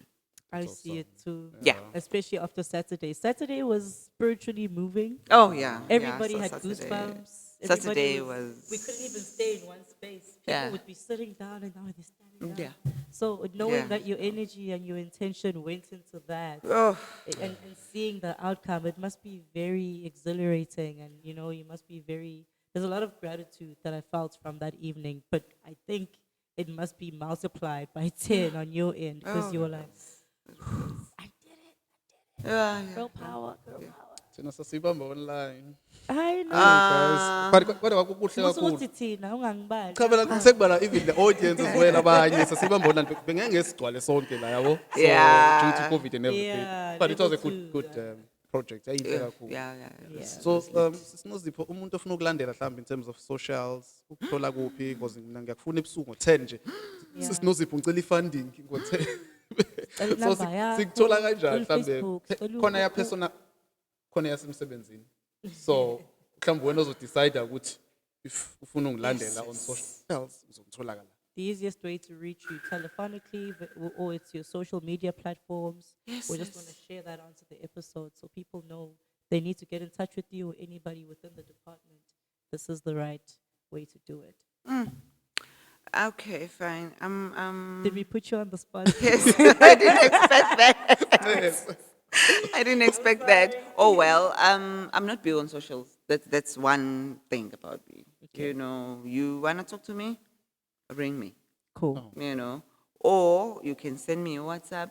I see it too. Yeah. Especially after Saturday. Saturday was spiritually moving. Oh yeah. Everybody yeah, had so Saturday- goosebumps. Saturday Everybody was. We couldn't even stay in one space. People Yeah. would be sitting down and now they're standing down. Yeah. So knowing Yeah. that your energy and your intention went into that Oh, and seeing the outcome, it must be very exhilarating. And, you know, you must be there's a lot of gratitude that I felt from that evening. But I think it must be multiplied by 10 on your end because you were like, I did it. yeah, Girl power, girl power. Thina sasibamba online. I know. Ah. Guys, kodwa kwakukuhle Musuku kakhulu. uthi thina ungangibali. Cha phela sekubala even the audience as well abanye sasibamba online bengeke sigcwale sonke la yabo. So Yeah. due to COVID and everything. Yeah, But it was a level good two, project. Ayinhle kakhulu. yeah. Yeah. So Nozipho umuntu ofuna ukulandela mhlawumbe in terms of socials ukuthola kuphi because mina ngiyakufuna ebusuku ngo10 nje. Nozipho ngicela ifunding ngo10. Cela So inamba yakho, sikuthola kanjani cela mhlawumbe Facebook, cela khona ya persona khona yasemsebenzini. So mhlawumbe wena uzodecide ukuthi if ufuna ungilandela on socials uzongithola kala. The easiest way to reach you telephonically or it's your social media platforms. Yes, We just want to share that onto the episode so people know they need to get in touch with you or anybody within the department. This is the right way to do it. Okay, fine. Did we put you on the spot? Yes, I didn't expect that. Yes. I didn't expect that. Oh well, I'm not big on socials. That's one thing about me. You know, you wanna talk to me, ring me. Cool. You know, or you can send me a WhatsApp.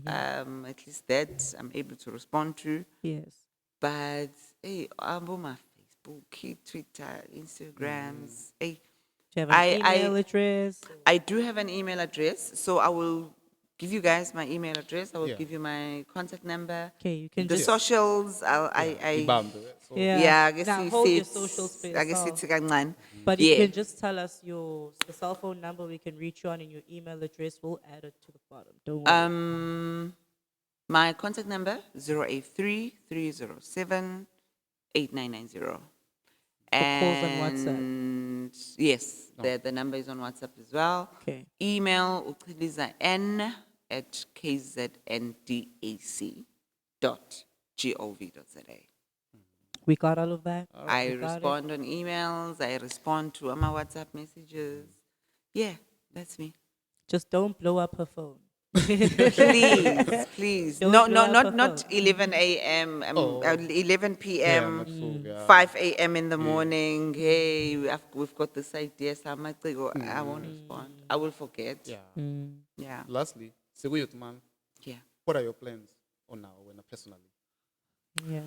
At least that I'm able to respond to. Yes. But hey, I'm on my Facebook, Twitter, Instagrams. Hey, Do you have an I- email address? I do have an email address, so I will give you guys my email address. I will Yeah. give you my contact number. Okay, you can The just socials, I Ibambe. So yeah, I guess Now you hold see your it- socials for I guess yourself. it's kancane. But you Yeah. can just tell us the cell phone number we can reach you on and your email address. We'll add it to the bottom. Don't worry. My contact number 083-307-8990. calls on WhatsApp. And yes, the number is on WhatsApp as well. Okay. Email Chiliza n@kzndac.gov.za. We got all of that. I We got it. respond on emails. I respond to my WhatsApp messages. Yeah, that's me. Just don't blow up her phone. Please. Don't No, blow up her not phone. 11 a.m. 11 p.m. Yeah. 5 a.m. in the morning. Hey, we've got this idea. I won't respond. I will forget. Yeah. Yeah. Lastly, Youth man, Yeah. what are your plans on now when personally? Yeah.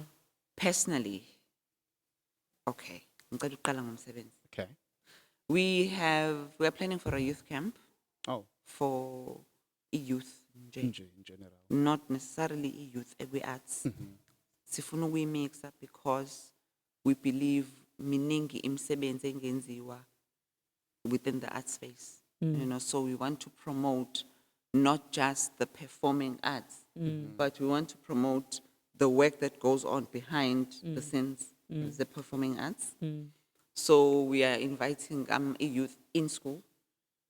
Personally, okay. Ngicela ukuqala ngomsebenzi. Okay. We are planning for a youth camp Oh, for youth nje. in general. Not necessarily youth arts. Sifuna ukuyimix up because we believe miningi imisebenzi engenziwa within the art space. You know, so we want to promote not just the performing arts, but we want to promote the work that goes on behind the scenes, the performing arts. So we are inviting a youth in school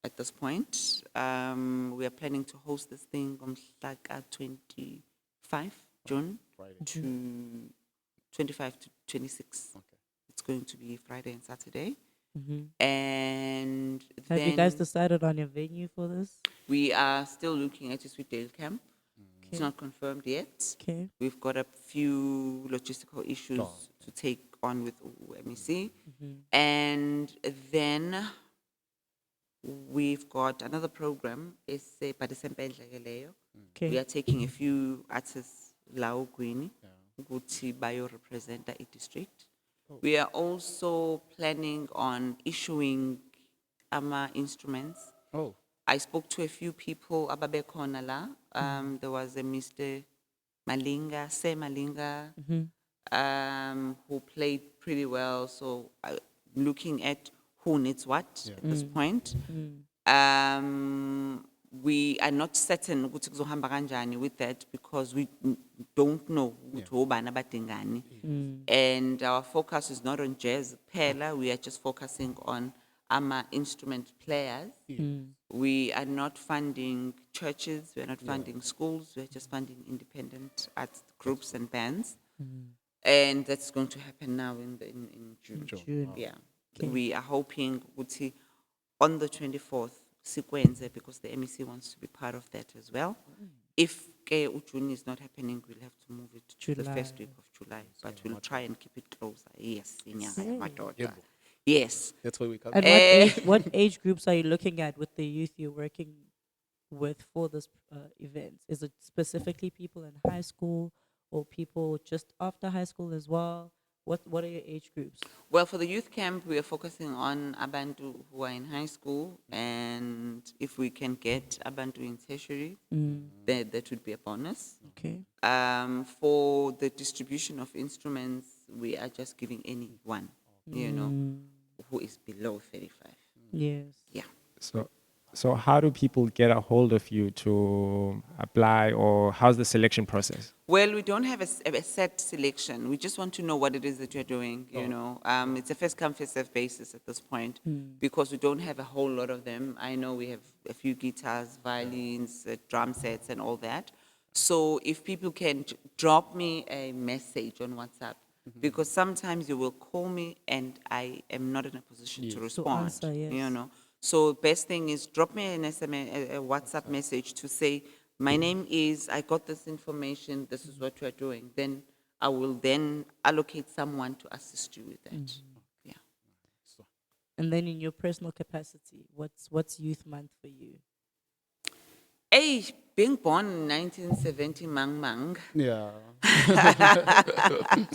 at this point. We are planning to host this thing on like 25 June to 25 to 26. Okay. It's going to be Friday and Saturday. And Have then you guys decided on a venue for this? we are still looking at a Sweetdale camp. It's not confirmed yet. Okay. We've got a few logistical issues to take on with MEC. And then we've got another program, it's Okay. we are taking a few artists, Lao Queenie. ukuthi bayo-represent the district. We are also planning on issuing instruments. Oh, I spoke to a few people ababekhona la. There was a Mr. Malinga, Se Malinga, who played pretty well. So looking at who needs what at this point. We are not certain ukuthi kuzohamba kanjani with that because we don't know ukuthi obani abadingani. And our focus is not on jazz phela, we are just focusing on instrument players. We are not funding churches, we are not funding schools, we are just funding independent arts groups and bands. And that's going to happen now in June. June. Yeah. Okay. We are hoping ukuthi on the 24th, sequence, because the MEC wants to be part of that as well. If June is not happening, we'll have to move it to the first week of July. But we'll try and keep it closer. Yes, my daughter. Yes. that's where we come. And what age groups are you looking at with the youth you're working with for this event? Is it specifically people in high school or people just after high school as well? What are your age groups? Well, for the youth camp, we are focusing on Abantu who are in high school, and if we can get Abantu in tertiary, then that would be a bonus. Okay. For the distribution of instruments, we are just giving anyone, who is below 35. Yes. Yeah. So how do people get a hold of you to apply, or how's the selection process? Well, we don't have a set selection. We just want to know what it is that you're doing, It's a first-come, first-served basis at this point because we don't have a whole lot of them. I know we have a few guitars, violins, drum sets, and all that. So if people can drop me a message on WhatsApp, because sometimes you will call me and I am not in a position to respond, answer, yes. So best thing is drop me an SMS, a WhatsApp message to say, my name is, I got this information, this is what you're doing. Then I will then allocate someone to assist you with that. Yeah. And then in your personal capacity, what's Youth Month for you? Hey, being born in 1970, mang. Yeah.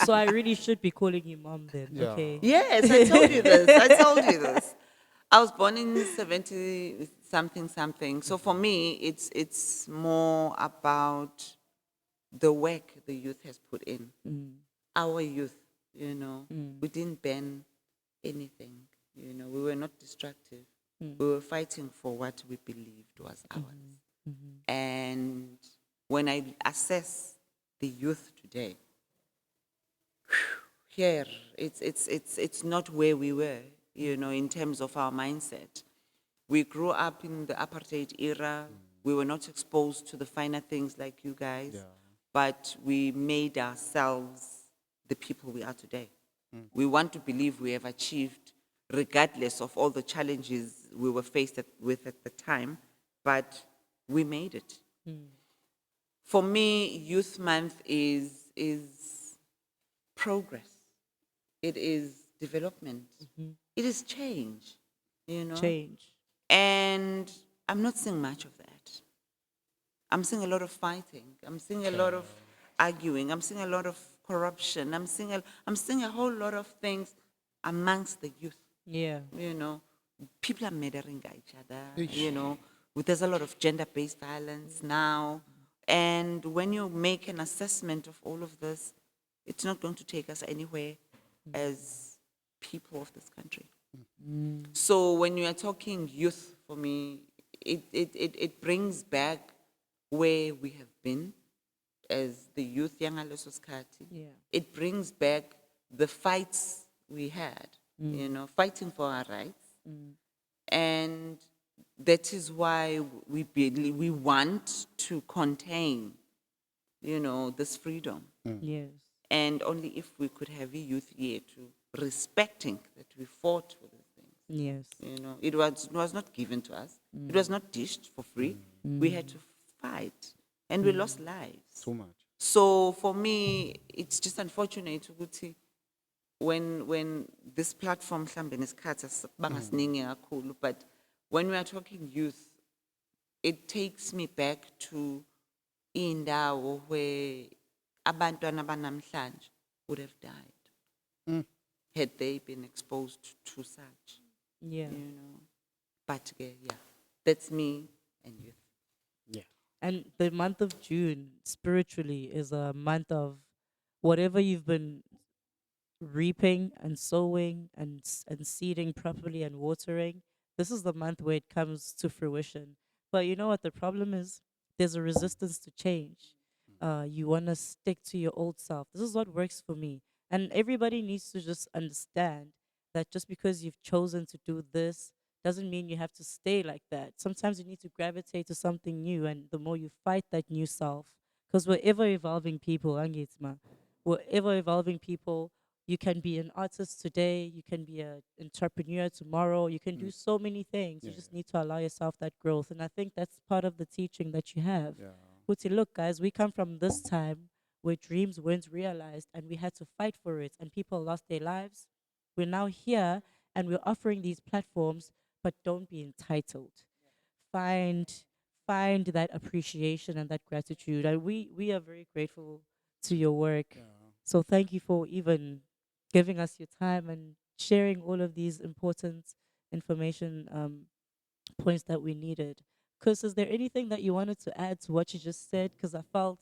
So I really should be calling you mom then, Yeah. okay? Yes, I told you this. I was born in 70 something. So for me, it's more about the work the youth has put in. Our youth, we didn't ban anything. We were not destructive. We were fighting for what we believed was ours. And when I assess the youth today, here it's not where we were. In terms of our mindset. We grew up in the apartheid era. We were not exposed to the finer things like you guys, but we made ourselves the people we are today. We want to believe we have achieved, regardless of all the challenges we were faced with at the time, but we made it. For me, Youth Month is progress. It is development. It is change, Change. And I'm not seeing much of that. I'm seeing a lot of fighting. I'm seeing a lot of arguing. I'm seeing a lot of corruption. I'm seeing a whole lot of things amongst the youth. Yeah. People are murdering each other. There's a lot of gender-based violence now. And when you make an assessment of all of this, it's not going to take us anywhere as people of this country. So when you are talking youth, for me, it brings back where we have been as the youth, young Alesoskati. Yeah. It brings back the fights we had, fighting for our rights. And that is why we want to contain, this freedom. Yes. And only if we could have a youth here to respecting that we fought for these things. Yes. It was not given to us. It was not dished for free. We had to fight, and we lost lives. Too much. So for me, it's just unfortunate ukuthi when this platform mhlambe nesikhathi bangasiningi kakhulu, but when we are talking youth, it takes me back to indawo where abantwana banamhlanje would have died had they been exposed to such, Yeah. you know. But yeah, that's me and youth. Yeah. And the month of June, spiritually, is a month of whatever you've been reaping and sowing and seeding properly and watering. This is the month where it comes to fruition. But you know what the problem is? There's a resistance to change. You want to stick to your old self. This is what works for me. And everybody needs to just understand that just because you've chosen to do this doesn't mean you have to stay like that. Sometimes you need to gravitate to something new. And the more you fight that new self, because we're ever evolving people, Angitsma. We're ever evolving people. You can be an artist today, you can be an entrepreneur tomorrow, you can do so many things. You Yeah, just need to allow yourself that growth. And I think that's part of the teaching that you have. Yeah. Uti, look, guys, we come from this time where dreams weren't realized and we had to fight for it and people lost their lives. We're now here and we're offering these platforms, but don't be entitled. Find find that appreciation and that gratitude. And we are very grateful to your work. So thank you for even giving us your time and sharing all of these important information points that we needed. Chris, is there anything that you wanted to add to what you just said? Because I felt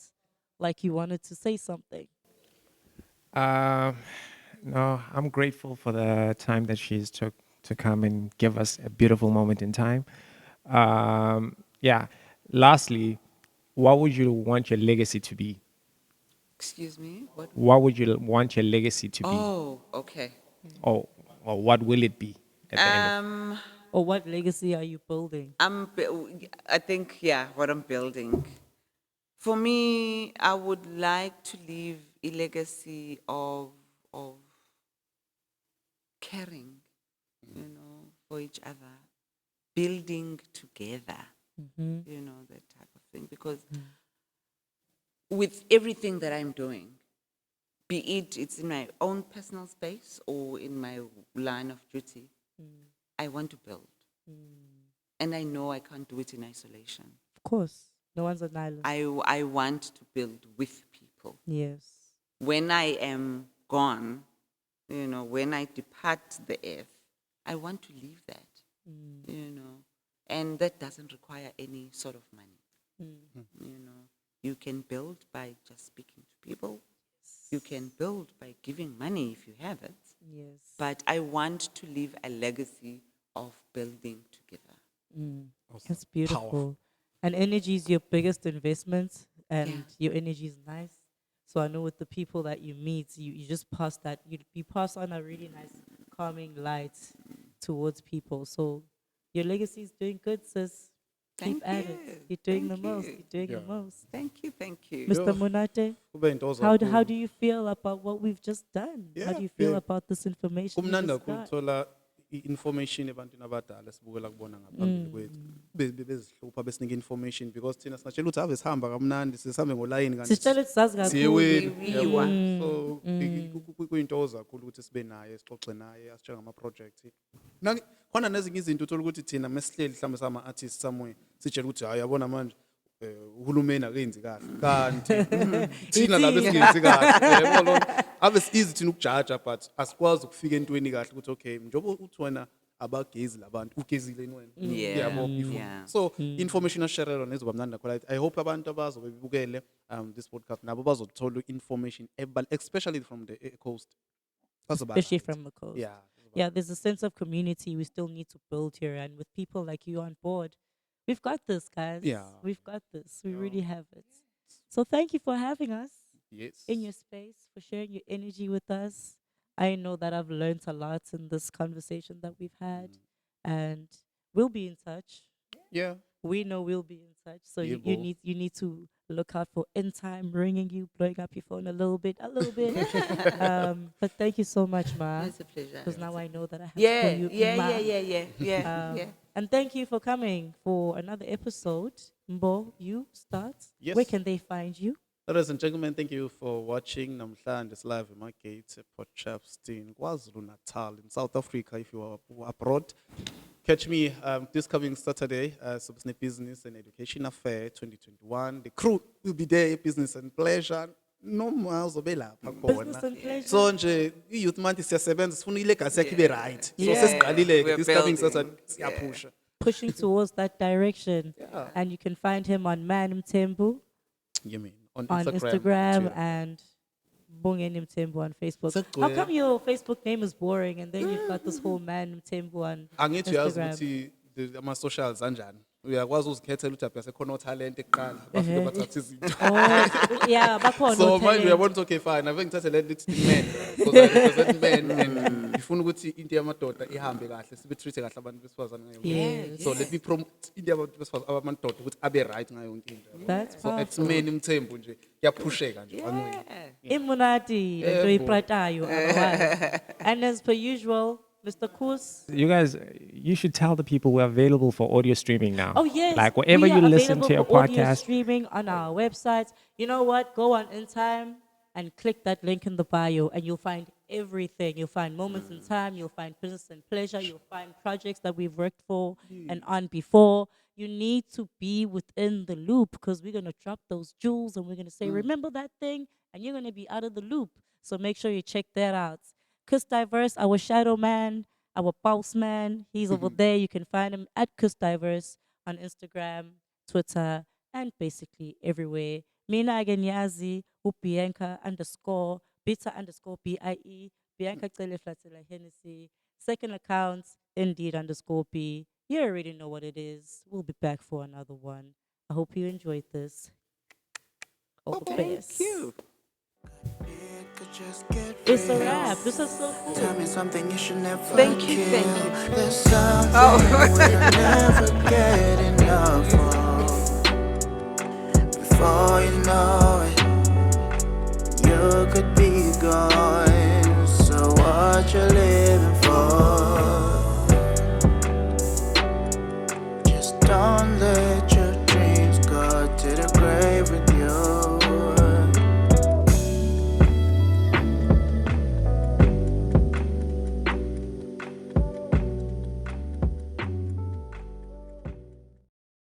like you wanted to say something. Um, no, I'm grateful for the time that she's took to come and give us a beautiful moment in time. Yeah. Lastly, what would you want your legacy to be? Excuse me, what? What would you want your legacy to be? Oh, okay. Or, or what will it be at the end of? Or what legacy are you building? I think, yeah, what I'm building. For me, I would like to leave a legacy of caring, you know, for each other, building together, you know, that type of thing. Because with everything that I'm doing, be it's in my own personal space or in my line of duty, I want to build. And I know I can't do it in isolation. Of course, no one's an island. I want to build with people. Yes. When I am gone, you know, when I depart the earth, I want to leave that, you know, and that doesn't require any sort of money. You know, you can build by just speaking to people. You can build by giving money if you have it. Yes. But I want to leave a legacy of building together. That's beautiful. And energy is your biggest investment, and Yeah. your energy is nice. So I know with the people that you meet, you just pass that, you pass on a really nice, calming light towards people. So your legacy is doing good, sis. Keep Thank at you. it. You're doing Thank the most. you. You're doing the most. Thank you, thank you. Mr. Munate, Kube yintozo how kakhulu. do you feel about what we've just done? How Yeah, do you feel yeah. about this information we Kumnandi just kakhulu got? ukuthola i-information ebantwini abadala esibukela kubona ngaphambili kwethu. Bezihlupha besinika information because thina singatshela ukuthi ave sihamba kamnandi sihambe ngolayini kanti Sitshela ukuthi sazi siye kakhulu. wenu. Wiwa. So kuyintozo kakhulu ukuthi sibe naye sixoxe naye asitshela ngama-project. Khona nezinye izinto uthola ukuthi thina mesihleli mhlawumbe sama-artist somewhere sitshela ukuthi hayi yabona manje uhulumeni akenzi kahle kanti thina labe singenzi kahle yebo lo ave easy thina ukujaja but asikwazi ukufika entweni kahle ukuthi okay njengoba uthi wena abagezi labantu ugezile ni wena Yeah, yabo before yeah. so information asharelwa nezoba mnandi kakhulu. I hope abantu abazobe bebukele this podcast nabo bazothola information especially from the coast. Especially from the coast. Yeah. Yeah, there's a sense of community we still need to build here. And with people like you on board, we've got this, guys. Yeah. We've got this. We really have it. So thank you for having us Yes. in your space, for sharing your energy with us. I know that I've learned a lot in this conversation that we've had. And we'll be in touch. Yeah. We know we'll be in touch. So Yeah, you boy. need to look out for In.Tym ringing you, blowing up your phone a little bit. But thank you so much, Ma. It's a pleasure. Because now I know that I have Yeah, to call you Ma. yeah. And thank you for coming for another episode. Mbo, you start. Yes. Where can they find you? Ladies and gentlemen, thank you for watching Namhlanje is live in my gate, Port Shepstone, KwaZulu-Natal in South Africa if you are abroad. Catch me this coming Saturday, Subsnet Business and Education Affair 2021. The crew will be there, business and pleasure. noma uzobe lapha Business khona and pleasure. so nje i-youth month siyasebenza sifuna ilegacy yakhe ibe right so Yeah. sesiqalile We're this coming building. Saturday siyaphusha Pushing towards that direction. Yeah. And you can find him on Mthembu you mean on on Instagram Twitter. and Mbongeni Mthembu on Facebook. How Segcwele. come your Facebook name is boring and then you've got this whole man Mthembu on angithi uyazi Instagram? ukuthi ama-socials anjani uyakwazi uzikhethela ukuthi abhiyase khona otalent ekuqala bafike bathathe izinto Oh, yeah, bakhona so manje o-talent. uyabona ukuthi okay fine ave ngithathe le lithi men because I represent men and ngifuna ukuthi into yamadoda ihambe kahle sibe treat kahle abantu besifazane ngayo Yes. so let me promote into yabantu besifazane abamadoda ukuthi abe right ngayo yonke into That's so powerful. ekumeni Mthembu nje kuyaphusheka nje anqweni Imunati, lento Yebo. ipratayo, otherwise. And as per usual, Mr. Kus. You guys, you should tell the people we're available for audio streaming now. Oh, yes. Like wherever we you are listen available to your for audio podcast. streaming on our website. You know what? Go on In.Tym and click that link in the bio and you'll find everything. You'll find moments in time. You'll find business and pleasure. You'll find projects that we've worked for and on before. You need to be within the loop because we're going to drop those jewels and we're going to say, remember that thing? And you're going to be out of the loop. So make sure you check that out. Kus Diverse, our shadow man, our pulse man, he's over there. You can find him at Kus Diverse on Instagram, Twitter, and basically everywhere. Mina Aganyazi, Bianca _ beta _ BIE, Bianca Cele-Flatela Hennessey. Second account, indeed _B. You already know what it is. We'll be back for another one. I hope you enjoyed this. All the best. Cute. It's a wrap. This is so cool. Tell me something you should never Thank you, kill. thank you. There's something we'll never get enough of. Before you know it, you could be gone.